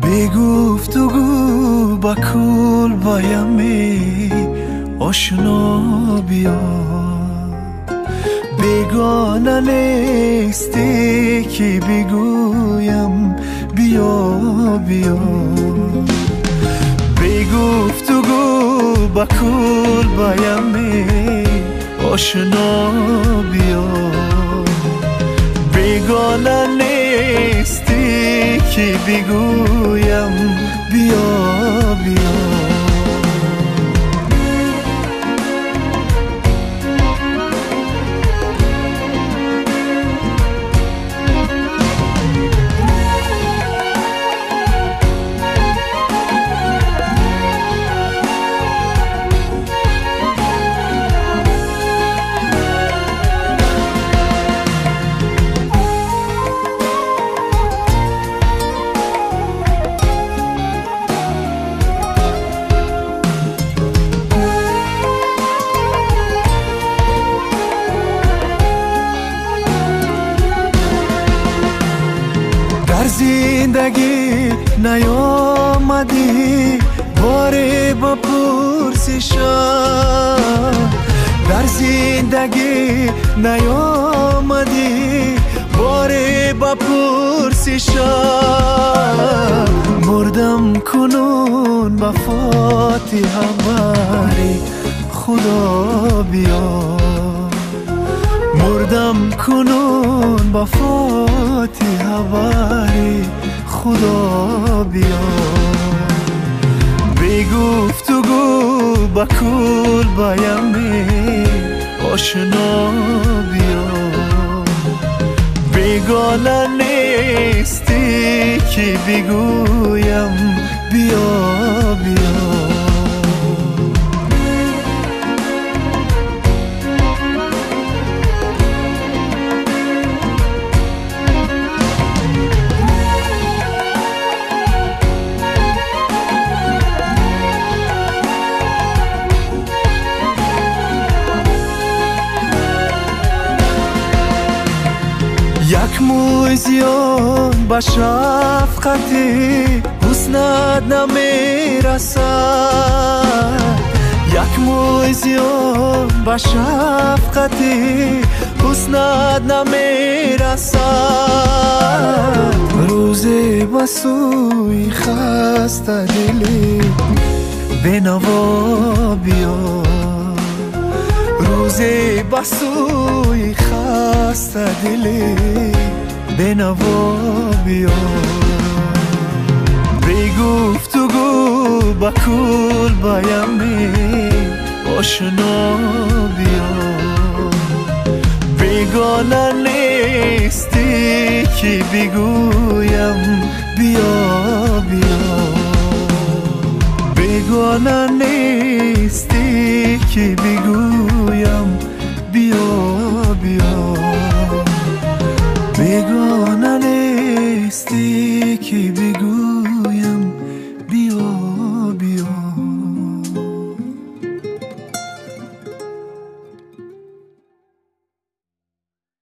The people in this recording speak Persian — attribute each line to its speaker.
Speaker 1: بی گفتگو با کل وایمی آشنا بیا، بیگانه نیستی که بگویم بیا بیا. بی گفتگو با کل وایمی آشنا بیا، بیگانه نیستی که بگویم بیا بیا. در زندگی نیامدی باری با پرسشم، در زندگی نیامدی باری با پرسشم. مردم کنون با فاتحه باری خدا بیا، مردم کنون با فاتحه باری خدا بیا. بی گفتگو با کل وایمی آشنا بیا، بیگانه نیستی که بگویم بیا بیا. یک موی زیان با شفقتی حسنت نمیرسد، یک موی زیان با شفقتی حسنت نمیرسد. روزی با سوی خسته دلی بنوا بیا، روزی با سوی خسته دلی بنوا بیا. بی گفتگو با کل وایمی آشنا بیا، بیگانه نیستی که بگویم بیا بیا، بیگانه نیستی که بگویم بیا بیا، بیگانه نیستی که